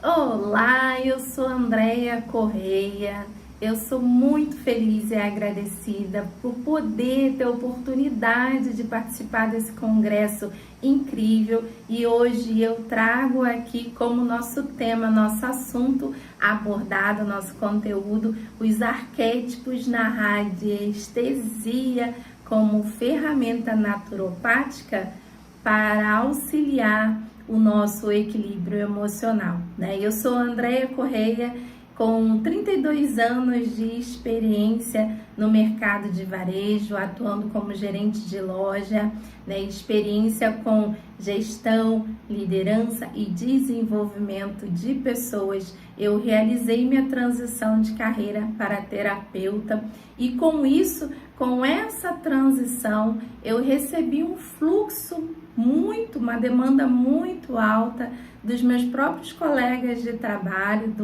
Olá, eu sou Andréia Correia. Eu sou muito feliz e agradecida por poder ter a oportunidade de participar desse congresso incrível, e hoje eu trago aqui como nosso tema, nosso assunto abordado, nosso conteúdo, os arquétipos na radiestesia como ferramenta naturopática para auxiliar o nosso equilíbrio emocional, né? Eu sou Andréia Correia, com 32 anos de experiência no mercado de varejo, atuando como gerente de loja, né? Experiência com gestão, liderança e desenvolvimento de pessoas. Eu realizei minha transição de carreira para terapeuta e com isso, com essa transição, eu recebi um fluxo uma demanda muito alta dos meus próprios colegas de trabalho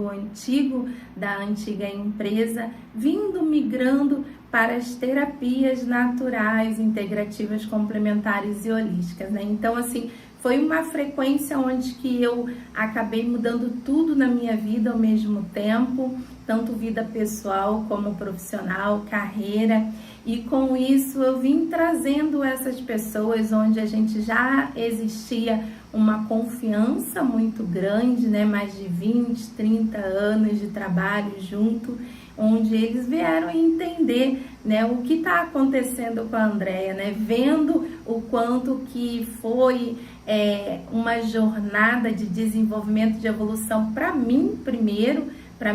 da antiga empresa, migrando para as terapias naturais, integrativas, complementares e holísticas, né? Então, assim, foi uma frequência onde que eu acabei mudando tudo na minha vida ao mesmo tempo, tanto vida pessoal como profissional, carreira. E com isso eu vim trazendo essas pessoas onde a gente já existia uma confiança muito grande, né? Mais de 20, 30 anos de trabalho junto, onde eles vieram entender, né, o que está acontecendo com a Andréia, né? Vendo o quanto que foi uma jornada de desenvolvimento, de evolução para mim primeiro, para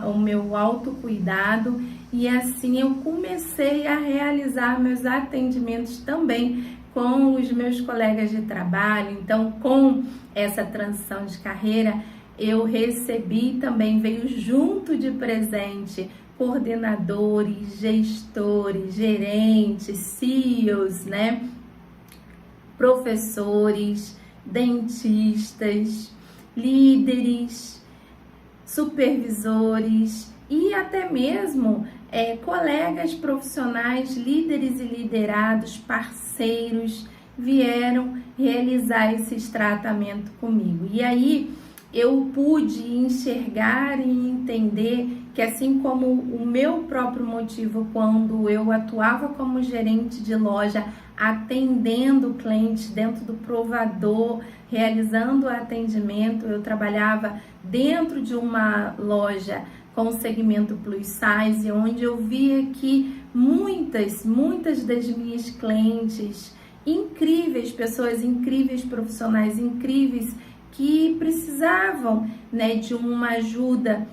o meu autocuidado, e assim eu comecei a realizar meus atendimentos também com os meus colegas de trabalho. Então, com essa transição de carreira, eu recebi também, veio junto de presente, coordenadores, gestores, gerentes, CEOs, né? Professores, dentistas, líderes, supervisores e até mesmo colegas profissionais, líderes e liderados, parceiros, vieram realizar esses tratamentos comigo. E aí eu pude enxergar e entender que, assim como o meu próprio motivo quando eu atuava como gerente de loja, atendendo clientes dentro do provador, realizando o atendimento, eu trabalhava dentro de uma loja com segmento plus size, onde eu via que muitas das minhas clientes incríveis, pessoas incríveis, profissionais incríveis, que precisavam, né, de uma ajuda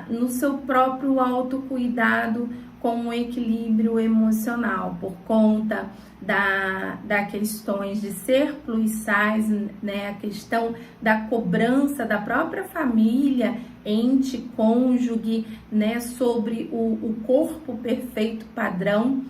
no seu próprio autocuidado com o equilíbrio emocional, por conta da questões de ser plus size, né, a questão da cobrança da própria família, ente, cônjuge, né, sobre o corpo perfeito padrão,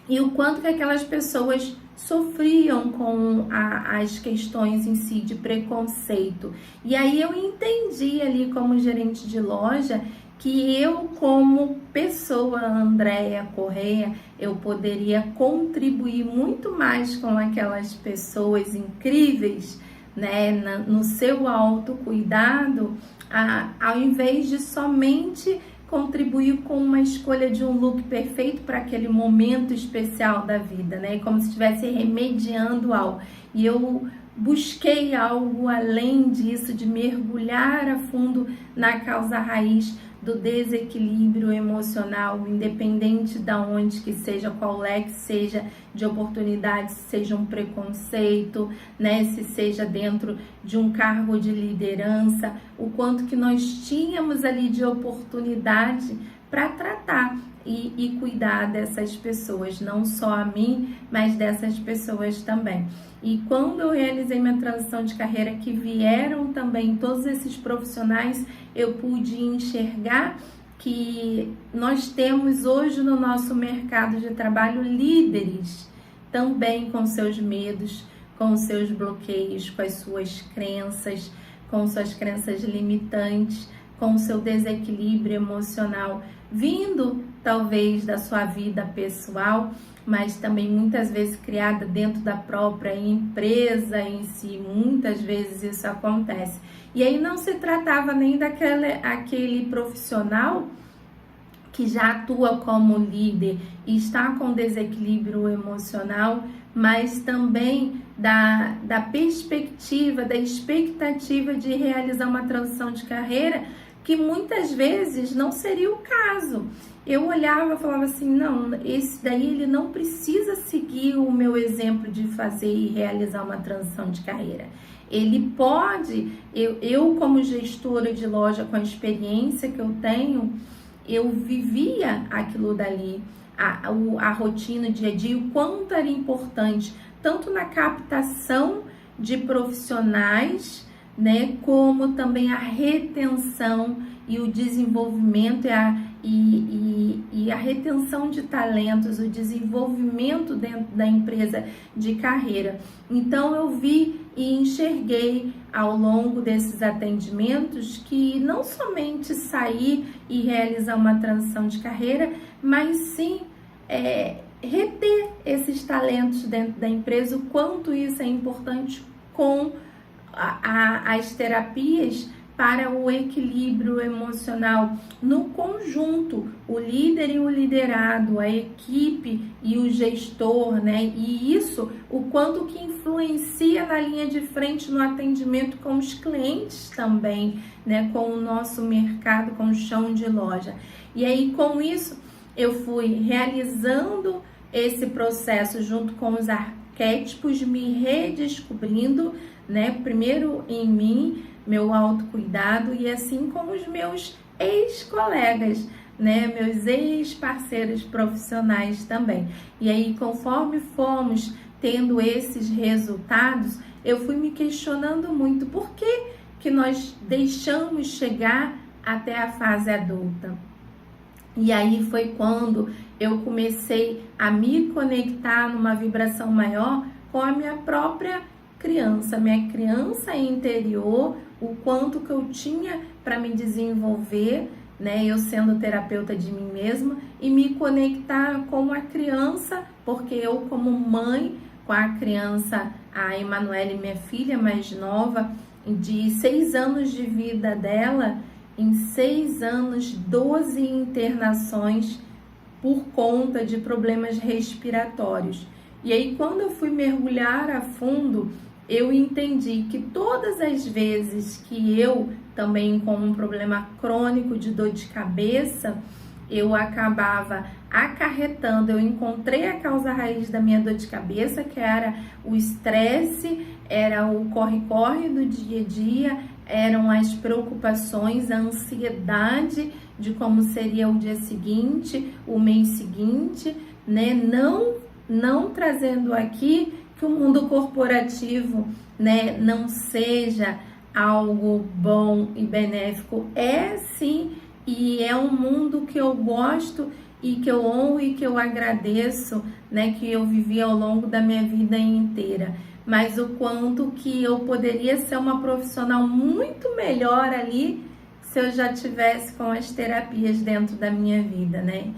e o quanto que aquelas pessoas sofriam com as questões em si de preconceito. E aí eu entendi ali como gerente de loja que eu, como pessoa Andréia Correia, eu poderia contribuir muito mais com aquelas pessoas incríveis, né, no seu autocuidado, ao invés de somente contribuir com uma escolha de um look perfeito para aquele momento especial da vida, né? Como se estivesse remediando algo. E eu busquei algo além disso, de mergulhar a fundo na causa raiz do desequilíbrio emocional, independente de onde que seja, qual leque seja de oportunidades, se seja um preconceito, né, se seja dentro de um cargo de liderança, o quanto que nós tínhamos ali de oportunidade para tratar e cuidar dessas pessoas, não só a mim, mas dessas pessoas também. E quando eu realizei minha transição de carreira, que vieram também todos esses profissionais, eu pude enxergar que nós temos hoje no nosso mercado de trabalho líderes também com seus medos, com seus bloqueios, com as suas crenças, com suas crenças limitantes, com o seu desequilíbrio emocional, vindo talvez da sua vida pessoal, mas também muitas vezes criada dentro da própria empresa em si, muitas vezes isso acontece. E aí não se tratava nem aquele profissional que já atua como líder e está com desequilíbrio emocional, mas também da perspectiva, da expectativa de realizar uma transição de carreira, que muitas vezes não seria o caso. Eu olhava e falava assim, não, esse daí ele não precisa seguir o meu exemplo de fazer e realizar uma transição de carreira. Ele pode, eu como gestora de loja, com a experiência que eu tenho, eu vivia aquilo dali, a rotina, o dia a dia, o quanto era importante, tanto na captação de profissionais, né, como também a retenção e o desenvolvimento e a retenção de talentos, o desenvolvimento dentro da empresa de carreira. Então eu vi e enxerguei ao longo desses atendimentos que não somente sair e realizar uma transição de carreira, mas sim reter esses talentos dentro da empresa, o quanto isso é importante com as terapias para o equilíbrio emocional no conjunto, o líder e o liderado, a equipe e o gestor, né? E isso, o quanto que influencia na linha de frente no atendimento com os clientes também, né? Com o nosso mercado, com o chão de loja. E aí, com isso, eu fui realizando esse processo junto com os arquétipos, me redescobrindo, né? Primeiro em mim, meu autocuidado, e assim como os meus ex-colegas, né, meus ex-parceiros profissionais também. E aí, conforme fomos tendo esses resultados, eu fui me questionando muito por que nós deixamos chegar até a fase adulta. E aí foi quando eu comecei a me conectar numa vibração maior com a minha própria criança, minha criança interior, o quanto que eu tinha para me desenvolver, né, eu sendo terapeuta de mim mesma, e me conectar com a criança, porque eu como mãe, com a criança, a Emanuele, minha filha mais nova, de 6 anos de vida dela, em 6 anos, 12 internações por conta de problemas respiratórios. E aí, quando eu fui mergulhar a fundo, eu entendi que todas as vezes que eu, também com um problema crônico de dor de cabeça, eu acabava acarretando, eu encontrei a causa raiz da minha dor de cabeça, que era o estresse, era o corre-corre do dia a dia, eram as preocupações, a ansiedade de como seria o dia seguinte, o mês seguinte, né? Não trazendo aqui que o mundo corporativo, né, não seja algo bom e benéfico. É sim, e é um mundo que eu gosto e que eu honro e que eu agradeço, né, que eu vivi ao longo da minha vida inteira. Mas o quanto que eu poderia ser uma profissional muito melhor ali se eu já tivesse com as terapias dentro da minha vida, né?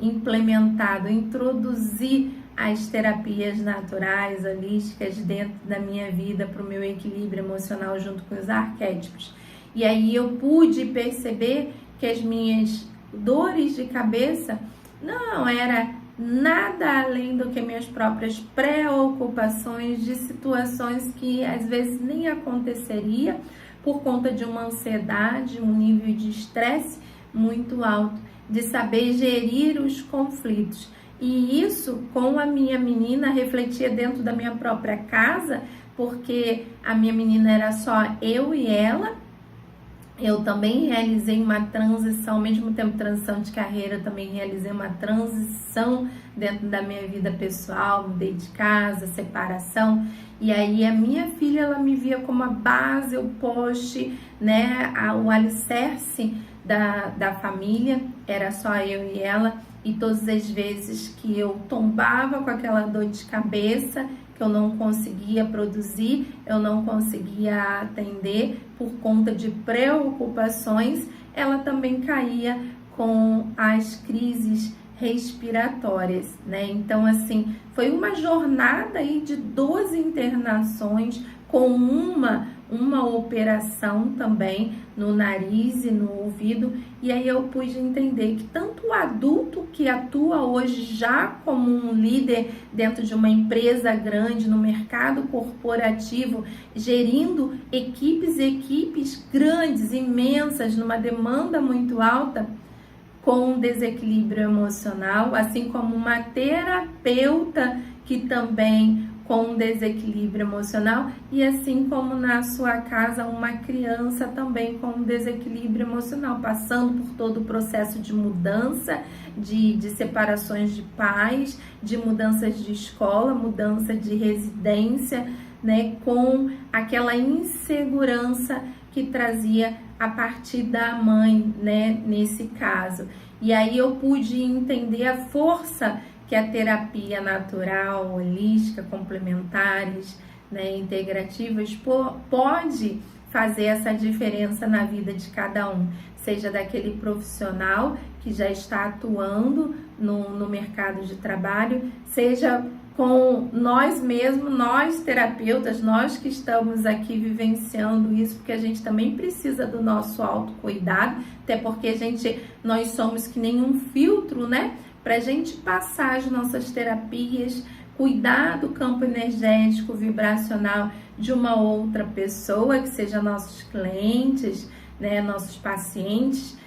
Implementado, introduzir as terapias naturais, holísticas dentro da minha vida para o meu equilíbrio emocional junto com os arquétipos. E aí eu pude perceber que as minhas dores de cabeça não era nada além do que minhas próprias preocupações de situações que às vezes nem aconteceria por conta de uma ansiedade, um nível de estresse muito alto, de saber gerir os conflitos. E isso, com a minha menina, refletia dentro da minha própria casa, porque a minha menina era só eu e ela. Eu também realizei uma transição, ao mesmo tempo transição de carreira, eu também realizei uma transição dentro da minha vida pessoal, mudei de casa, separação. E aí a minha filha, ela me via como a base, o poste, né, o alicerce da família, era só eu e ela. E todas as vezes que eu tombava com aquela dor de cabeça, que eu não conseguia produzir, eu não conseguia atender por conta de preocupações, ela também caía com as crises respiratórias, né? Então, assim, foi uma jornada aí de 12 internações com uma operação também no nariz e no ouvido, e aí eu pude entender que tanto o adulto que atua hoje já como um líder dentro de uma empresa grande, no mercado corporativo, gerindo equipes grandes, imensas, numa demanda muito alta, com desequilíbrio emocional, assim como uma terapeuta que também com desequilíbrio emocional, e assim como na sua casa uma criança também com desequilíbrio emocional, passando por todo o processo de mudança, de separações de pais, de mudanças de escola, mudança de residência, né, com aquela insegurança que trazia a partir da mãe, né, nesse caso. E aí eu pude entender a força que a terapia natural, holística, complementares, né, integrativas pode fazer essa diferença na vida de cada um, seja daquele profissional que já está atuando no mercado de trabalho, seja com nós mesmos, nós terapeutas, nós que estamos aqui vivenciando isso, porque a gente também precisa do nosso autocuidado, até porque nós somos que nem um filtro, né? Para a gente passar as nossas terapias, cuidar do campo energético, vibracional de uma outra pessoa, que seja nossos clientes, né, nossos pacientes,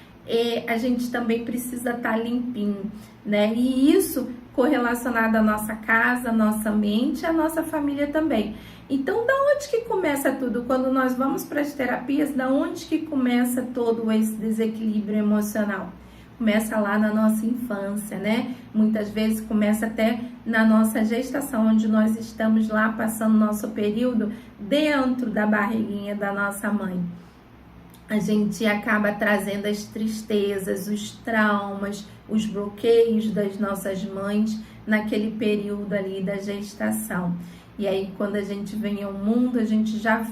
a gente também precisa estar limpinho, né? E isso correlacionado à nossa casa, à nossa mente, à nossa família também. Então, da onde que começa tudo? Quando nós vamos para as terapias, da onde que começa todo esse desequilíbrio emocional? Começa lá na nossa infância, né? Muitas vezes começa até na nossa gestação, onde nós estamos lá passando nosso período dentro da barriguinha da nossa mãe. A gente acaba trazendo as tristezas, os traumas, os bloqueios das nossas mães naquele período ali da gestação. E aí, quando a gente vem ao mundo, a gente já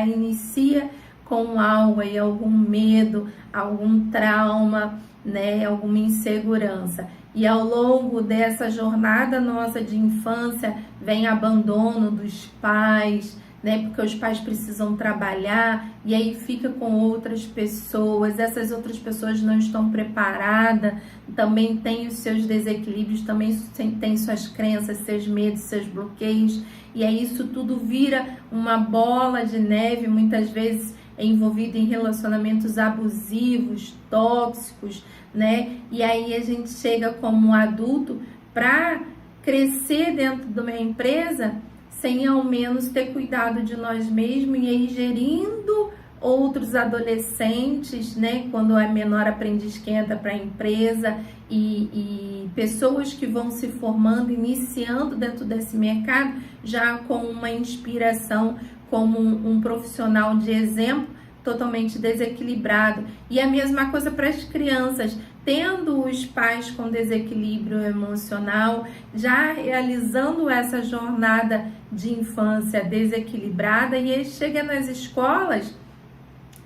inicia com algo aí, algum medo, algum trauma, né, alguma insegurança. E ao longo dessa jornada nossa de infância, vem abandono dos pais, né, porque os pais precisam trabalhar e aí fica com outras pessoas, essas outras pessoas não estão preparadas, também tem os seus desequilíbrios, também tem suas crenças, seus medos, seus bloqueios, e aí isso tudo vira uma bola de neve, muitas vezes envolvido em relacionamentos abusivos, tóxicos, né? E aí a gente chega como adulto para crescer dentro de uma empresa sem ao menos ter cuidado de nós mesmos e aí gerindo outros adolescentes, né? Quando é menor aprendiz que entra para a empresa e pessoas que vão se formando, iniciando dentro desse mercado, já com uma inspiração como um profissional de exemplo totalmente desequilibrado. E a mesma coisa para as crianças, tendo os pais com desequilíbrio emocional, já realizando essa jornada de infância desequilibrada, e aí chega nas escolas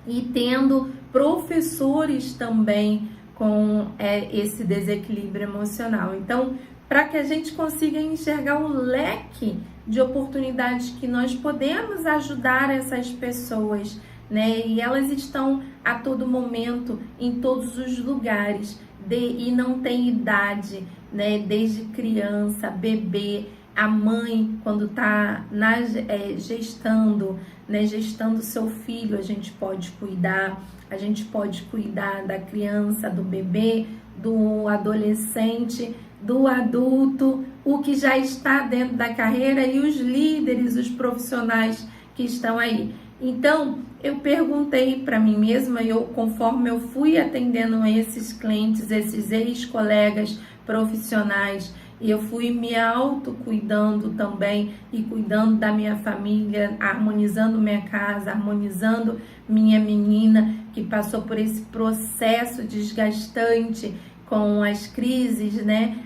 e tendo professores também com esse desequilíbrio emocional. Então, para que a gente consiga enxergar o leque de oportunidades que nós podemos ajudar essas pessoas, né? E elas estão a todo momento, em todos os lugares, e não tem idade, né? Desde criança, bebê, a mãe, quando está gestando, né? Gestando seu filho, a gente pode cuidar da criança, do bebê, do adolescente, do adulto, o que já está dentro da carreira e os líderes, os profissionais que estão aí. Então, eu perguntei para mim mesma, conforme eu fui atendendo esses clientes, esses ex-colegas profissionais, e eu fui me autocuidando também e cuidando da minha família, harmonizando minha casa, harmonizando minha menina que passou por esse processo desgastante com as crises, né?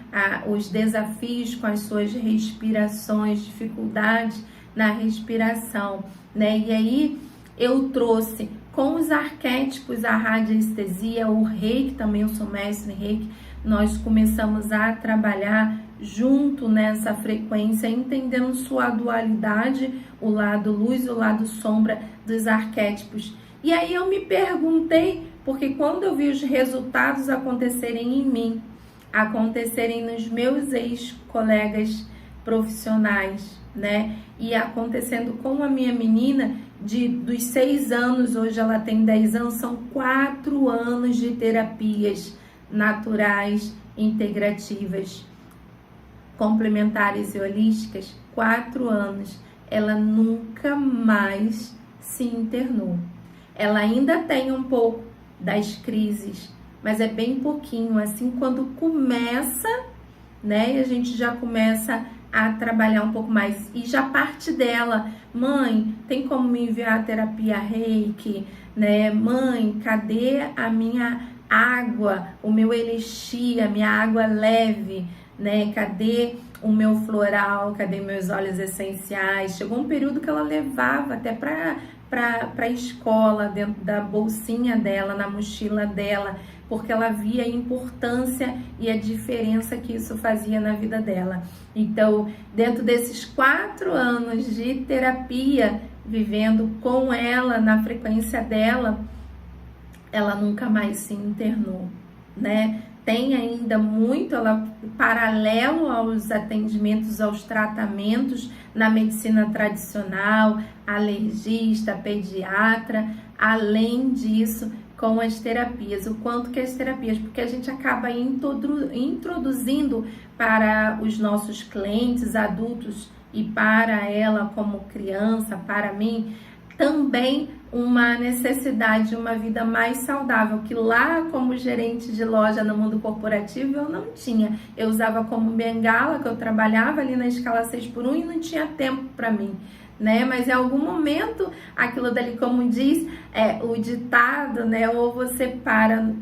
Os desafios com as suas respirações, dificuldades na respiração, né? E aí eu trouxe com os arquétipos, a radiestesia, o reiki, também eu sou mestre em reiki, nós começamos a trabalhar junto nessa frequência, entendendo sua dualidade, o lado luz e o lado sombra dos arquétipos. E aí eu me perguntei, porque quando eu vi os resultados acontecerem em mim, acontecerem nos meus ex-colegas profissionais, né? E acontecendo com a minha menina, dos 6 anos, hoje ela tem 10 anos, são 4 anos de terapias naturais, integrativas, complementares e holísticas, 4 anos. Ela nunca mais se internou. Ela ainda tem um pouco das crises, mas é bem pouquinho, assim, quando começa, né, e a gente já começa a trabalhar um pouco mais, e já parte dela, mãe, tem como me enviar a terapia reiki, né, mãe, cadê a minha água, o meu elixir, a minha água leve, né, cadê o meu floral, cadê meus óleos essenciais? Chegou um período que ela levava até para a escola, dentro da bolsinha dela, na mochila dela, porque ela via a importância e a diferença que isso fazia na vida dela. Então, dentro desses 4 anos de terapia, vivendo com ela, na frequência dela, ela nunca mais se internou, né? Tem ainda muito, ela, paralelo aos atendimentos, aos tratamentos na medicina tradicional, alergista, pediatra, além disso, com as terapias. O quanto que as terapias, porque a gente acaba introduzindo para os nossos clientes adultos e para ela como criança, para mim, também uma necessidade de uma vida mais saudável, que lá como gerente de loja no mundo corporativo eu não tinha. Eu usava como bengala, que eu trabalhava ali na escala 6x1 e não tinha tempo para mim, né? Mas em algum momento, aquilo dali, como diz o ditado, né? Ou você para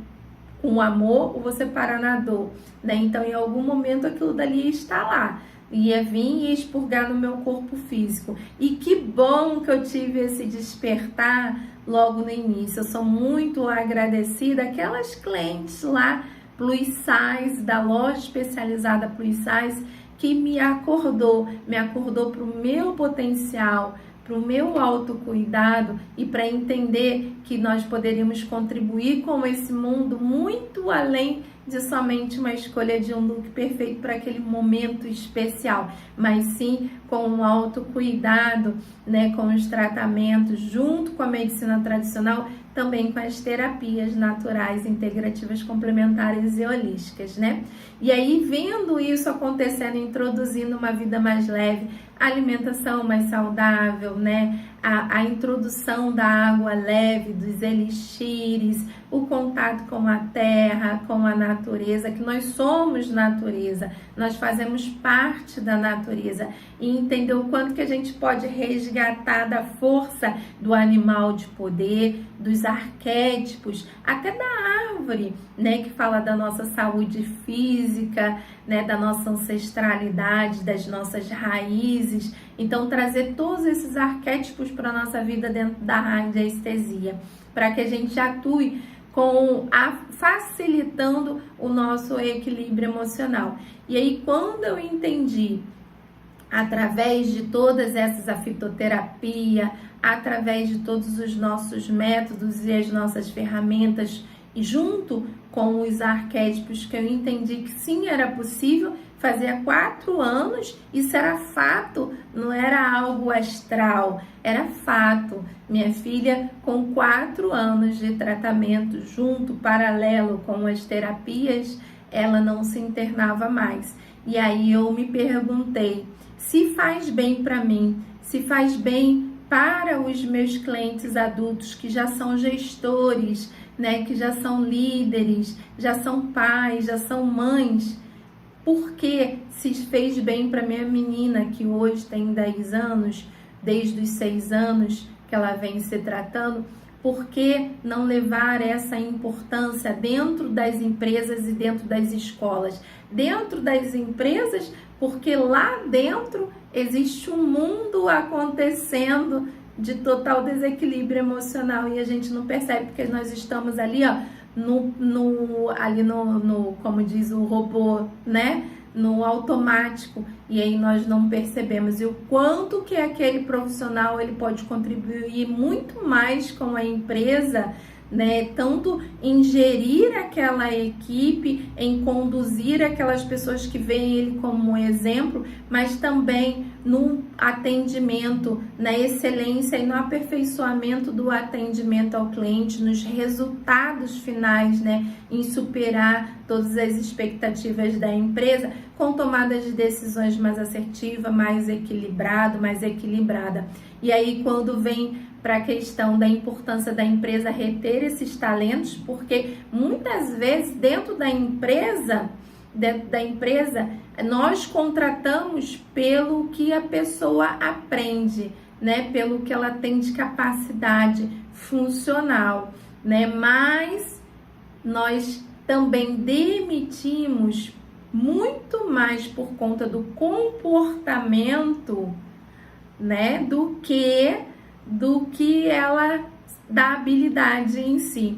com amor ou você para na dor, né? Então, em algum momento, aquilo dali está lá. Ia vir e expurgar no meu corpo físico. E que bom que eu tive esse despertar logo no início. Eu sou muito agradecida àquelas clientes lá, plus size, da loja especializada plus size, que me acordou para o meu potencial, para o meu autocuidado e para entender que nós poderíamos contribuir com esse mundo muito além de somente uma escolha de um look perfeito para aquele momento especial, mas sim com um autocuidado, né, com os tratamentos, junto com a medicina tradicional, também com as terapias naturais, integrativas, complementares e holísticas, né? E aí, vendo isso acontecendo, introduzindo uma vida mais leve, alimentação mais saudável, né? A introdução da água leve, dos elixires, o contato com a terra, com a natureza, que nós somos natureza, nós fazemos parte da natureza, e entender o quanto que a gente pode resgatar da força do animal de poder, dos arquétipos, até da árvore, né, que fala da nossa saúde física, né, da nossa ancestralidade, das nossas raízes. Então, trazer todos esses arquétipos para a nossa vida dentro da radiestesia, para que a gente atue facilitando o nosso equilíbrio emocional. E aí, quando eu entendi, através de todas essas, a fitoterapia, através de todos os nossos métodos e as nossas ferramentas, e junto com os arquétipos, que eu entendi que sim, era possível. Fazia 4 anos, isso era fato, não era algo astral, era fato. Minha filha, com 4 anos de tratamento junto, paralelo com as terapias, ela não se internava mais. E aí eu me perguntei, se faz bem para mim, se faz bem para os meus clientes adultos que já são gestores, né, que já são líderes, já são pais, já são mães, porque se fez bem para minha menina, que hoje tem 10 anos, desde os 6 anos que ela vem se tratando, por que não levar essa importância dentro das empresas e dentro das escolas? Dentro das empresas, porque lá dentro existe um mundo acontecendo de total desequilíbrio emocional e a gente não percebe porque nós estamos ali, ó, como diz o robô, né? No automático, e aí nós não percebemos. E o quanto que aquele profissional ele pode contribuir muito mais com a empresa, né? Tanto em gerir aquela equipe, em conduzir aquelas pessoas que veem ele como um exemplo, mas também no atendimento, na excelência e no aperfeiçoamento do atendimento ao cliente, nos resultados finais, né? Em superar todas as expectativas da empresa, com tomadas de decisões mais assertiva, mais equilibrada. E aí, quando vem para a questão da importância da empresa reter esses talentos, porque muitas vezes dentro da empresa, nós contratamos pelo que a pessoa aprende, né? Pelo que ela tem de capacidade funcional, né? Mas nós também demitimos muito mais por conta do comportamento, né? Do que ela da habilidade em si,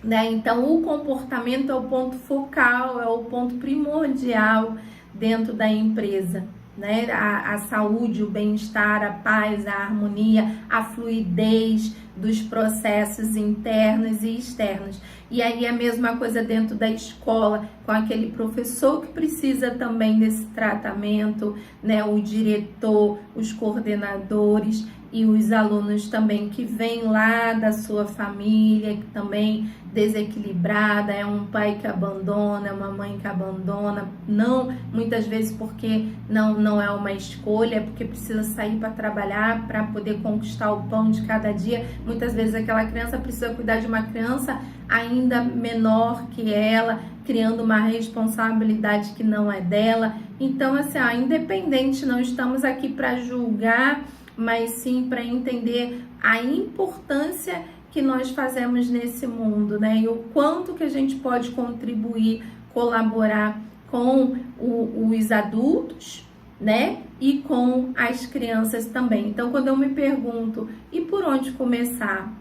né? Então o comportamento é o ponto focal, é o ponto primordial dentro da empresa, né? A saúde, o bem-estar, a paz, a harmonia, a fluidez dos processos internos e externos. E aí a mesma coisa dentro da escola, com aquele professor que precisa também desse tratamento, né? O diretor, os coordenadores e os alunos também que vêm lá da sua família, que também desequilibrada, é um pai que abandona, é uma mãe que abandona, não, muitas vezes porque não é uma escolha, é porque precisa sair para trabalhar, para poder conquistar o pão de cada dia. Muitas vezes aquela criança precisa cuidar de uma criança ainda menor que ela, criando uma responsabilidade que não é dela. Então, assim, independente, não estamos aqui para julgar, mas sim para entender a importância que nós fazemos nesse mundo, né? E o quanto que a gente pode contribuir, colaborar com os adultos, né? E com as crianças também. Então, quando eu me pergunto, e por onde começar?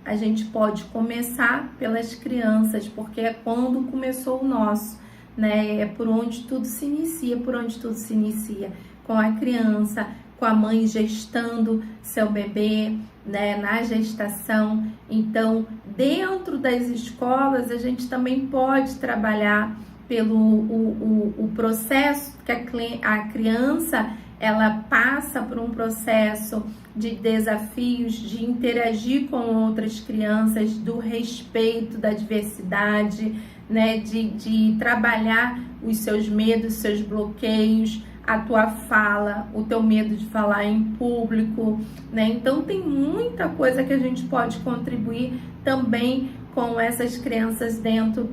A gente pode começar pelas crianças, porque é quando começou o nosso, né? É por onde tudo se inicia, com a criança, com a mãe gestando seu bebê, né, na gestação. Então, dentro das escolas, a gente também pode trabalhar pelo o processo que a criança ela passa por um processo de desafios, de interagir com outras crianças, do respeito, da diversidade, né, de trabalhar os seus medos, seus bloqueios, a tua fala, o teu medo de falar em público, né? Então tem muita coisa que a gente pode contribuir também com essas crianças dentro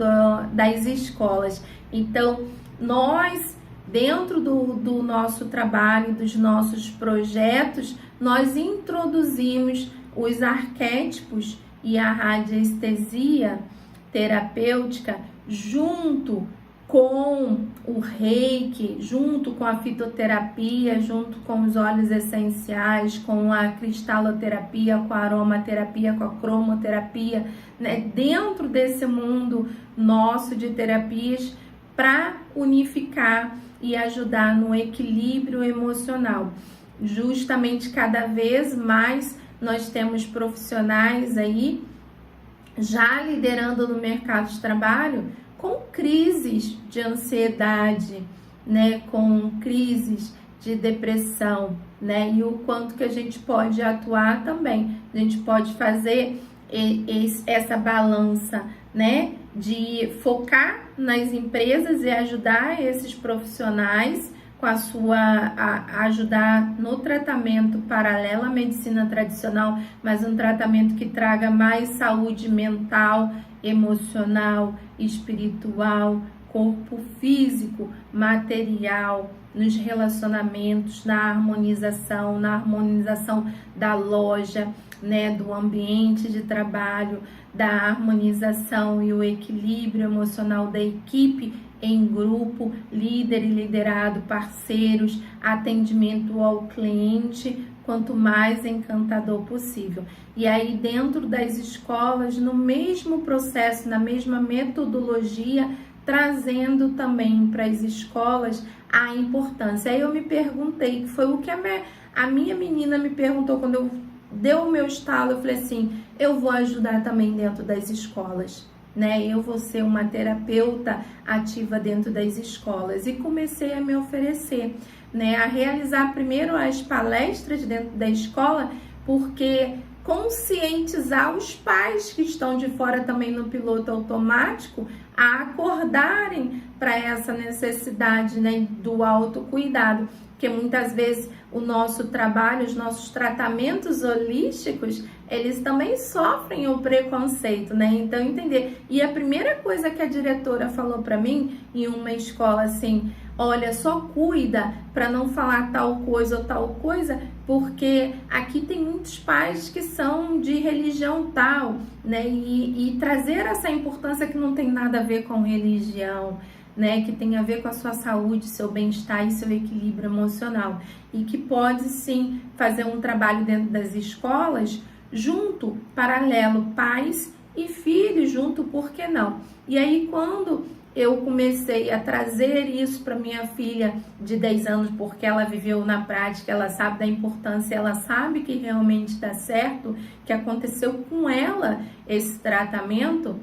das escolas. Então nós, dentro do nosso trabalho, dos nossos projetos, nós introduzimos os arquétipos e a radiestesia terapêutica junto com o reiki, junto com a fitoterapia, junto com os óleos essenciais, com a cristaloterapia, com a aromaterapia, com a cromoterapia, né? Dentro desse mundo nosso de terapias, para unificar e ajudar no equilíbrio emocional. Justamente cada vez mais nós temos profissionais aí já liderando no mercado de trabalho com crises de ansiedade, né, com crises de depressão, né, e o quanto que a gente pode atuar também. A gente pode fazer essa balança, né, de focar nas empresas e ajudar esses profissionais com ajudar no tratamento paralelo à medicina tradicional, mas um tratamento que traga mais saúde mental, emocional, espiritual, corpo físico, material, nos relacionamentos, na harmonização da loja, né, do ambiente de trabalho, da harmonização e o equilíbrio emocional da equipe em grupo, líder e liderado, parceiros, atendimento ao cliente, quanto mais encantador possível. E aí dentro das escolas, no mesmo processo, na mesma metodologia, trazendo também para as escolas a importância. Aí eu me perguntei, que foi o que a minha menina me perguntou quando eu deu o meu estalo, eu falei assim, eu vou ajudar também dentro das escolas, né? Eu vou ser uma terapeuta ativa dentro das escolas e comecei a me oferecer, né? A realizar primeiro as palestras dentro da escola, porque conscientizar os pais que estão de fora também no piloto automático a acordarem para essa necessidade, né, do autocuidado, porque muitas vezes o nosso trabalho, os nossos tratamentos holísticos, eles também sofrem o preconceito, né? Então entender. E a primeira coisa que a diretora falou para mim em uma escola assim, olha, só cuida para não falar tal coisa ou tal coisa, porque aqui tem muitos pais que são de religião tal, né? E trazer essa importância que não tem nada a ver com religião, né? Que tem a ver com a sua saúde, seu bem-estar e seu equilíbrio emocional. E que pode sim fazer um trabalho dentro das escolas, junto, paralelo, pais e filhos junto, por que não? E aí quando eu comecei a trazer isso para minha filha de 10 anos, porque ela viveu na prática, ela sabe da importância, ela sabe que realmente dá certo, que aconteceu com ela esse tratamento,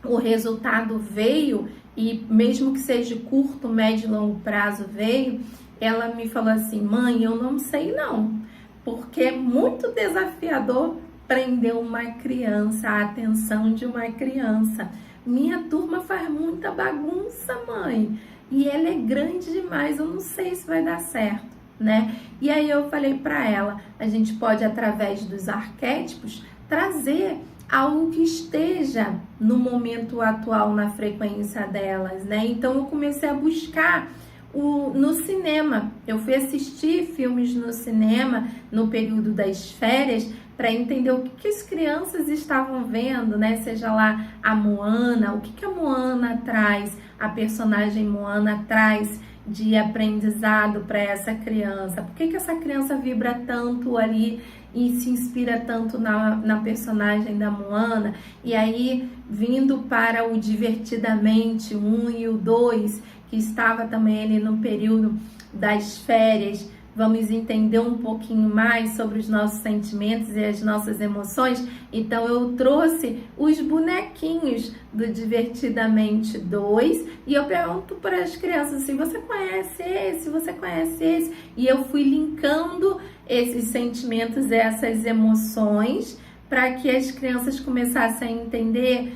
o resultado veio, e mesmo que seja curto, médio e longo prazo veio, ela me falou assim, mãe, eu não sei não, porque é muito desafiador prender uma criança, a atenção de uma criança. Minha turma faz muita bagunça, mãe, e ela é grande demais, eu não sei se vai dar certo, né? E aí eu falei para ela, a gente pode, através dos arquétipos, trazer algo que esteja no momento atual, na frequência delas, né? Então eu comecei a buscar no cinema. Eu fui assistir filmes no cinema no período das férias para entender o que as crianças estavam vendo, né? Seja lá a Moana, o que a Moana traz, a personagem Moana traz de aprendizado para essa criança. Por que essa criança vibra tanto ali e se inspira tanto na personagem da Moana? E aí, vindo para o Divertidamente 1 e o 2, que estava também ali no período das férias, vamos entender um pouquinho mais sobre os nossos sentimentos e as nossas emoções. Então eu trouxe os bonequinhos do Divertidamente 2 e eu pergunto para as crianças assim, você conhece esse? Você conhece esse? E eu fui linkando esses sentimentos, essas emoções, para que as crianças começassem a entender,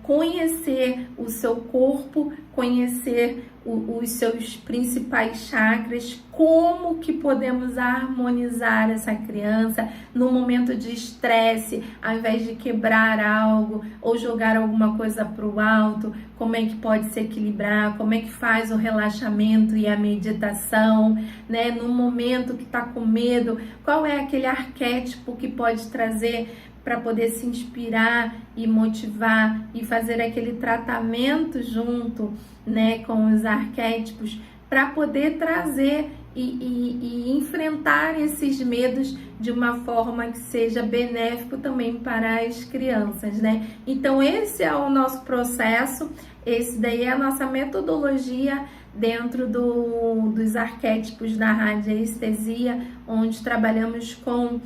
conhecer o seu corpo, conhecer os seus principais chakras, como que podemos harmonizar essa criança no momento de estresse, ao invés de quebrar algo ou jogar alguma coisa para o alto, como é que pode se equilibrar, como é que faz o relaxamento e a meditação, né? No momento que está com medo, qual é aquele arquétipo que pode trazer para poder se inspirar e motivar e fazer aquele tratamento junto, né, com os arquétipos, para poder trazer e enfrentar esses medos de uma forma que seja benéfico também para as crianças, né? Então esse é o nosso processo, esse daí é a nossa metodologia dentro dos arquétipos da radiestesia, onde trabalhamos com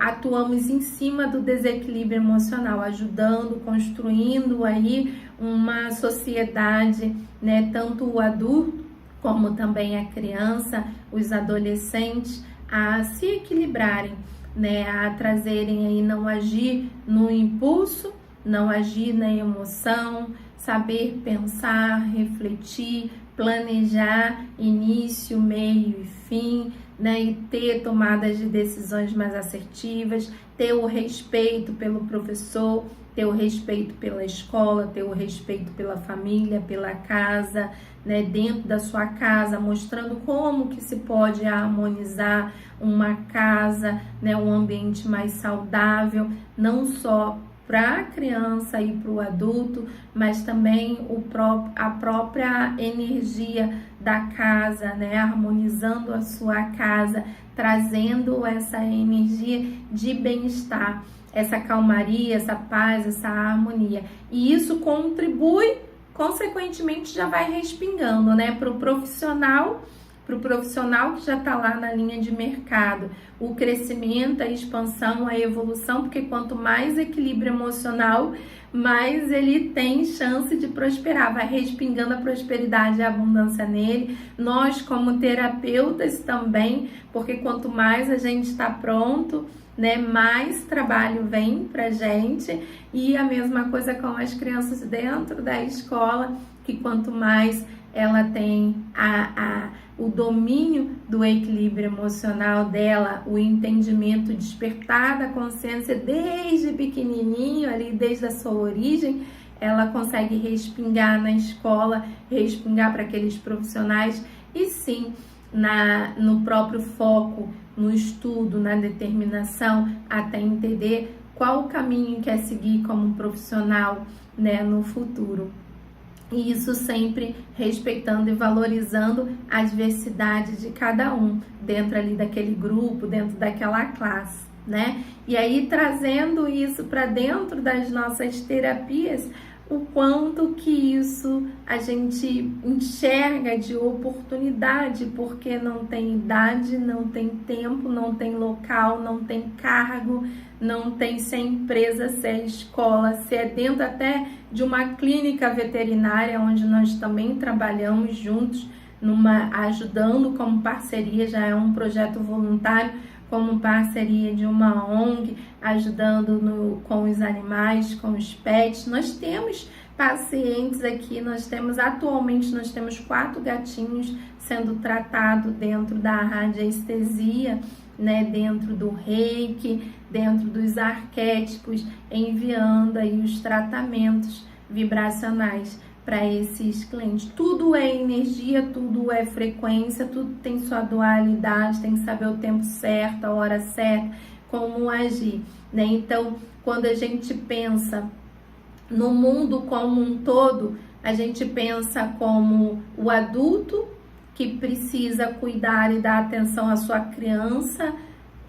atuamos em cima do desequilíbrio emocional, ajudando, construindo aí uma sociedade, né, tanto o adulto como também a criança, os adolescentes, a se equilibrarem, né, a trazerem aí, não agir no impulso, não agir na emoção, saber pensar, refletir, planejar início, meio e fim, né, e ter tomadas de decisões mais assertivas, ter o respeito pelo professor, ter o respeito pela escola, ter o respeito pela família, pela casa, né, dentro da sua casa, mostrando como que se pode harmonizar uma casa, né, um ambiente mais saudável, não só para a criança e para o adulto, mas também a própria energia da casa, né? Harmonizando a sua casa, trazendo essa energia de bem-estar, essa calmaria, essa paz, essa harmonia. E isso contribui, consequentemente, já vai respingando, né, para o profissional que já está lá na linha de mercado, o crescimento, a expansão, a evolução, porque quanto mais equilíbrio emocional, mais ele tem chance de prosperar, vai respingando a prosperidade e a abundância nele. Nós, como terapeutas também, porque quanto mais a gente está pronto, né, mais trabalho vem pra gente. E a mesma coisa com as crianças dentro da escola, que quanto mais ela tem o domínio do equilíbrio emocional dela, o entendimento, despertar da consciência desde pequenininho, ali desde a sua origem, ela consegue respingar na escola, respingar para aqueles profissionais e sim, no próprio foco, no estudo, na determinação, até entender qual o caminho que quer seguir como profissional, né, no futuro. E isso sempre respeitando e valorizando a diversidade de cada um dentro ali daquele grupo, dentro daquela classe, né? E aí trazendo isso para dentro das nossas terapias, o quanto que isso a gente enxerga de oportunidade, porque não tem idade, não tem tempo, não tem local, não tem cargo, não tem se é empresa, se é escola, se é dentro até de uma clínica veterinária, onde nós também trabalhamos juntos, ajudando como parceria, já é um projeto voluntário, como parceria de uma ONG, ajudando com os animais, com os pets. Nós temos pacientes aqui, atualmente nós temos 4 gatinhos sendo tratados dentro da radiestesia, né, dentro do reiki, dentro dos arquétipos, enviando aí os tratamentos vibracionais para esses clientes. Tudo é energia, tudo é frequência, tudo tem sua dualidade, tem que saber o tempo certo, a hora certa, como agir, né? Então, quando a gente pensa no mundo como um todo, a gente pensa como o adulto que precisa cuidar e dar atenção à sua criança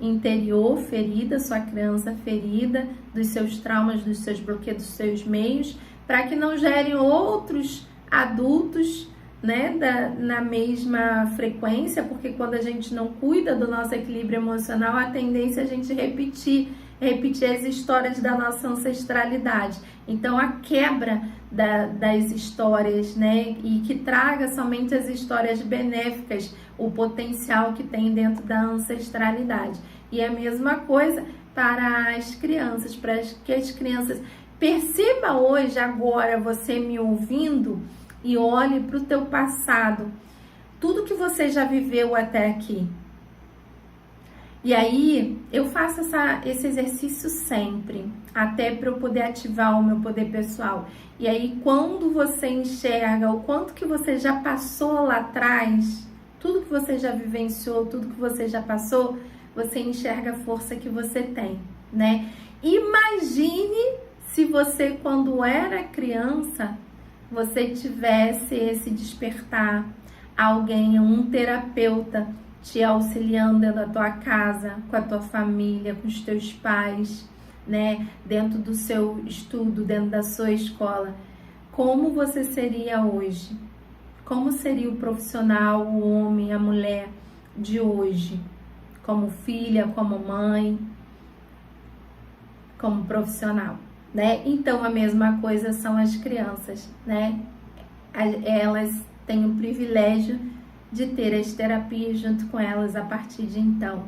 interior ferida, sua criança ferida, dos seus traumas, dos seus bloqueios, dos seus meios, para que não gerem outros adultos, né, na mesma frequência, porque quando a gente não cuida do nosso equilíbrio emocional, a tendência é a gente repetir as histórias da nossa ancestralidade. Então, a quebra das histórias, né, e que traga somente as histórias benéficas, o potencial que tem dentro da ancestralidade. E a mesma coisa para as crianças, para que as crianças perceba hoje, agora, você me ouvindo, e olhe para o teu passado, tudo que você já viveu até aqui. E aí, eu faço esse exercício sempre, até para eu poder ativar o meu poder pessoal. E aí, quando você enxerga o quanto que você já passou lá atrás, tudo que você já vivenciou, tudo que você já passou, você enxerga a força que você tem, né? Imagine se você, quando era criança, você tivesse esse despertar, alguém, um terapeuta, te auxiliando dentro da tua casa, com a tua família, com os teus pais, né? Dentro do seu estudo, dentro da sua escola. Como você seria hoje? Como seria o profissional, o homem, a mulher de hoje? Como filha, como mãe, como profissional, né? Então, a mesma coisa são as crianças, né? Elas têm o privilégio de ter as terapias junto com elas a partir de então.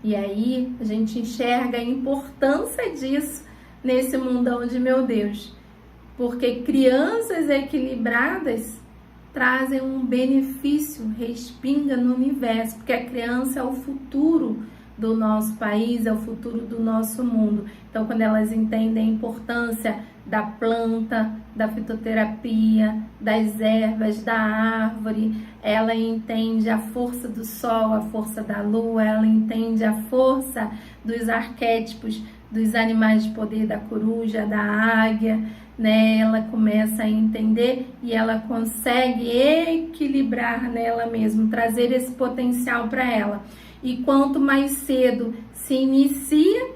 E aí, a gente enxerga a importância disso nesse mundão de meu Deus. Porque crianças equilibradas trazem um benefício, respinga no universo, porque a criança é o futuro do nosso país, é o futuro do nosso mundo. Então, quando elas entendem a importância da planta, da fitoterapia, das ervas, da árvore, ela entende a força do sol, a força da lua, ela entende a força dos arquétipos, dos animais de poder, da coruja, da águia, né? Ela começa a entender e ela consegue equilibrar nela mesma, trazer esse potencial para ela. E quanto mais cedo se inicia,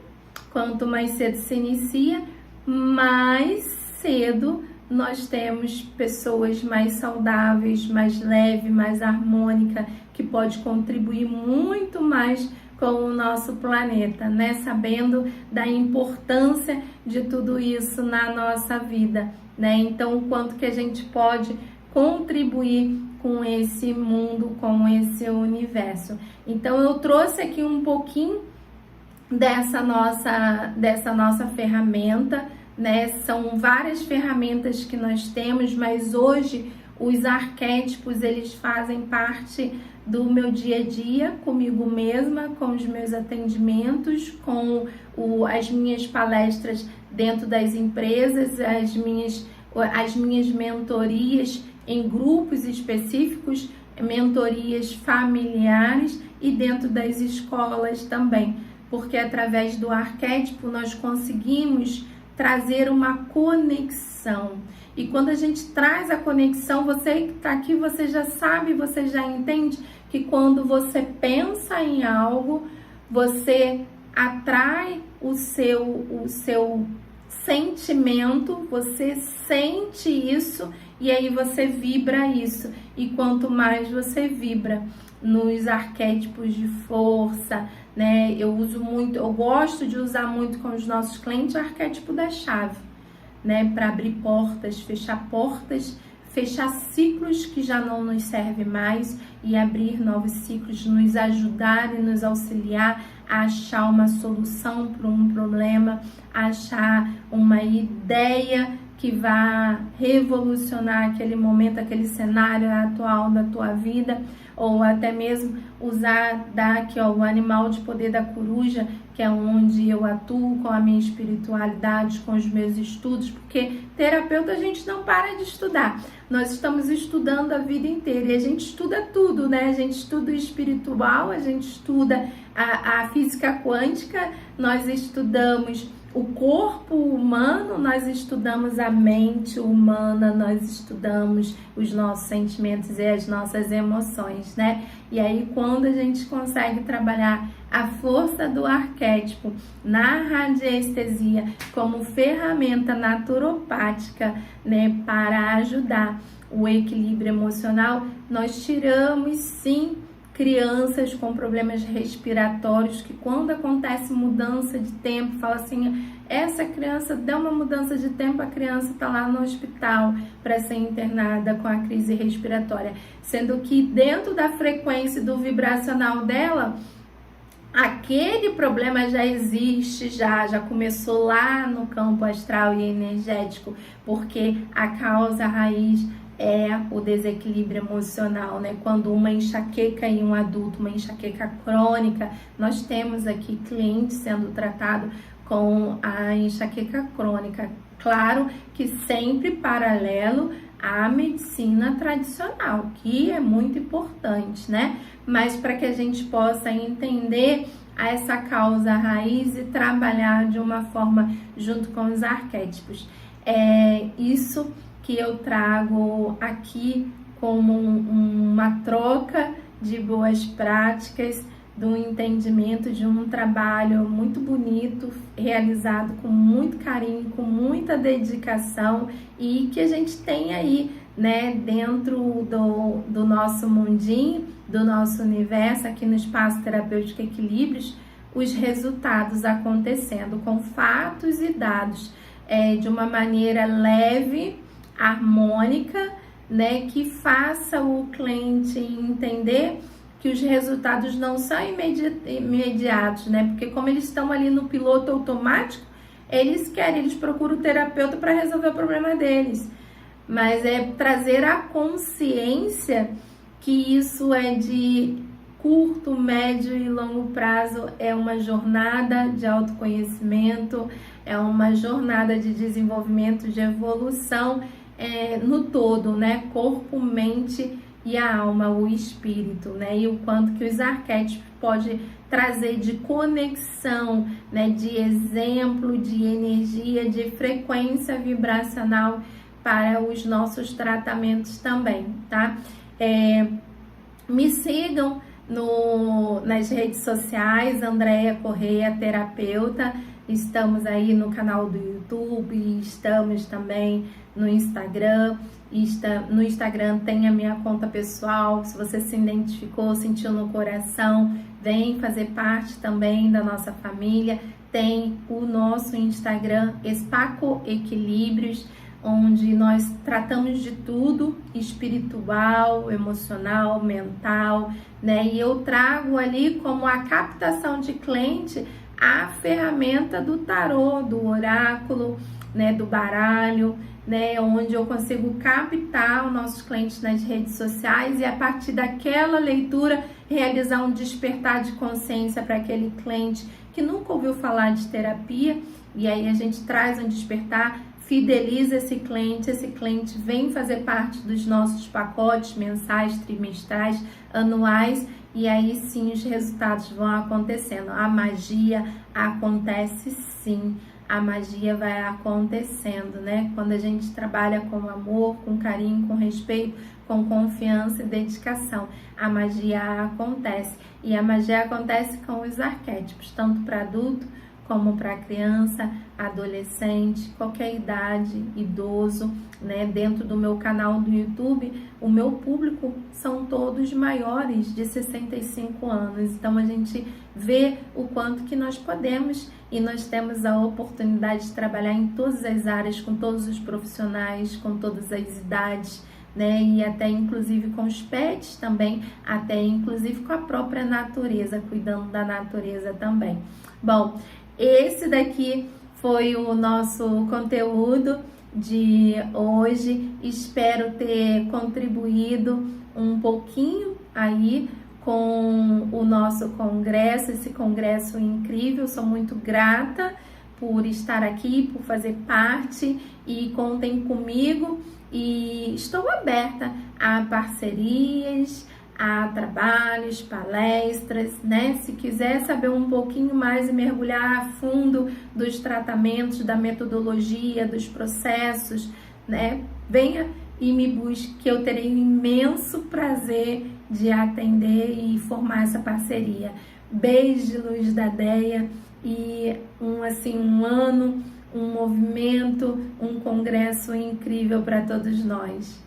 mais cedo nós temos pessoas mais saudáveis, mais leve, mais harmônica, que pode contribuir muito mais com o nosso planeta, né? Sabendo da importância de tudo isso na nossa vida, né? Então, o quanto que a gente pode contribuir com esse mundo, com esse universo. Então, eu trouxe aqui um pouquinho dessa nossa ferramenta, né? São várias ferramentas que nós temos, mas hoje os arquétipos, eles fazem parte do meu dia a dia, comigo mesma, com os meus atendimentos, com as minhas palestras dentro das empresas, as minhas mentorias em grupos específicos, mentorias familiares e dentro das escolas também, porque através do arquétipo nós conseguimos trazer uma conexão. E quando a gente traz a conexão, você que está aqui, você já sabe, você já entende que quando você pensa em algo, você atrai o seu sentimento, você sente isso e aí você vibra isso. E quanto mais você vibra nos arquétipos de força, né? Eu gosto de usar muito com os nossos clientes o arquétipo da chave, né? Para abrir portas, fechar ciclos que já não nos servem mais e abrir novos ciclos, nos ajudar e nos auxiliar a achar uma solução para um problema, achar uma ideia que vai revolucionar aquele momento, aquele cenário atual da tua vida, ou até mesmo usar o animal de poder da coruja, que é onde eu atuo com a minha espiritualidade, com os meus estudos, porque terapeuta a gente não para de estudar. Nós estamos estudando a vida inteira e a gente estuda tudo, né? A gente estuda o espiritual, a gente estuda a física quântica, nós estudamos o corpo humano, nós estudamos a mente humana, nós estudamos os nossos sentimentos e as nossas emoções, né? E aí, quando a gente consegue trabalhar a força do arquétipo na radiestesia como ferramenta naturopática, né, para ajudar o equilíbrio emocional, nós tiramos, sim, crianças com problemas respiratórios, que quando acontece mudança de tempo, fala assim, essa criança deu uma mudança de tempo, a criança está lá no hospital para ser internada com a crise respiratória, sendo que dentro da frequência do vibracional dela, aquele problema já existe, já começou lá no campo astral e energético, porque a causa raiz é o desequilíbrio emocional, né? Quando uma enxaqueca em um adulto, uma enxaqueca crônica, nós temos aqui clientes sendo tratados com a enxaqueca crônica, claro que sempre paralelo à medicina tradicional, que é muito importante, né? Mas para que a gente possa entender essa causa raiz e trabalhar de uma forma junto com os arquétipos. É isso que eu trago aqui como uma troca de boas práticas, do entendimento de um trabalho muito bonito, realizado com muito carinho, com muita dedicação e que a gente tem aí, né, dentro do nosso mundinho, do nosso universo, aqui no Espaço Terapêutico Equilíbrios, os resultados acontecendo com fatos e dados de uma maneira leve, harmônica, né, que faça o cliente entender que os resultados não são imediatos, né, porque como eles estão ali no piloto automático, eles procuram o terapeuta para resolver o problema deles, mas é trazer a consciência que isso é de curto, médio e longo prazo, é uma jornada de autoconhecimento, é uma jornada de desenvolvimento, de evolução no todo, né? Corpo, mente e a alma, o espírito, né? E o quanto que os arquétipos podem trazer de conexão, né? De exemplo, de energia, de frequência vibracional para os nossos tratamentos também, tá? Me sigam nas redes sociais, Andréia Correia, terapeuta. Estamos aí no canal do YouTube, estamos também no Instagram. No Instagram tem a minha conta pessoal. Se você se identificou, sentiu no coração, vem fazer parte também da nossa família. Tem o nosso Instagram, Espaco Equilíbrios, onde nós tratamos de tudo, espiritual, emocional, mental, né? E eu trago ali como a captação de cliente a ferramenta do tarô, do oráculo, né? Do baralho, né? Onde eu consigo captar os nossos clientes nas redes sociais e a partir daquela leitura realizar um despertar de consciência para aquele cliente que nunca ouviu falar de terapia, e aí a gente traz um despertar, fideliza esse cliente vem fazer parte dos nossos pacotes mensais, trimestrais, anuais, e aí sim os resultados vão acontecendo. A magia acontece sim, a magia vai acontecendo, né? Quando a gente trabalha com amor, com carinho, com respeito, com confiança e dedicação, a magia acontece. E a magia acontece com os arquétipos, tanto para adulto como para criança, adolescente, qualquer idade, idoso, né? Dentro do meu canal do YouTube, o meu público são todos maiores de 65 anos. Então a gente vê o quanto que nós podemos e nós temos a oportunidade de trabalhar em todas as áreas, com todos os profissionais, com todas as idades, né? E até inclusive com os pets também, até inclusive com a própria natureza, cuidando da natureza também. Bom, esse daqui foi o nosso conteúdo de hoje. Espero ter contribuído um pouquinho aí com o nosso congresso, esse congresso incrível. Sou muito grata por estar aqui, por fazer parte, e contem comigo. E estou aberta a parcerias, a trabalhos, palestras, né? Se quiser saber um pouquinho mais e mergulhar a fundo dos tratamentos, da metodologia, dos processos, né? Venha e me busque, que eu terei um imenso prazer de atender e formar essa parceria. Beijo, luz da Deia, e um ano, um movimento, um congresso incrível para todos nós.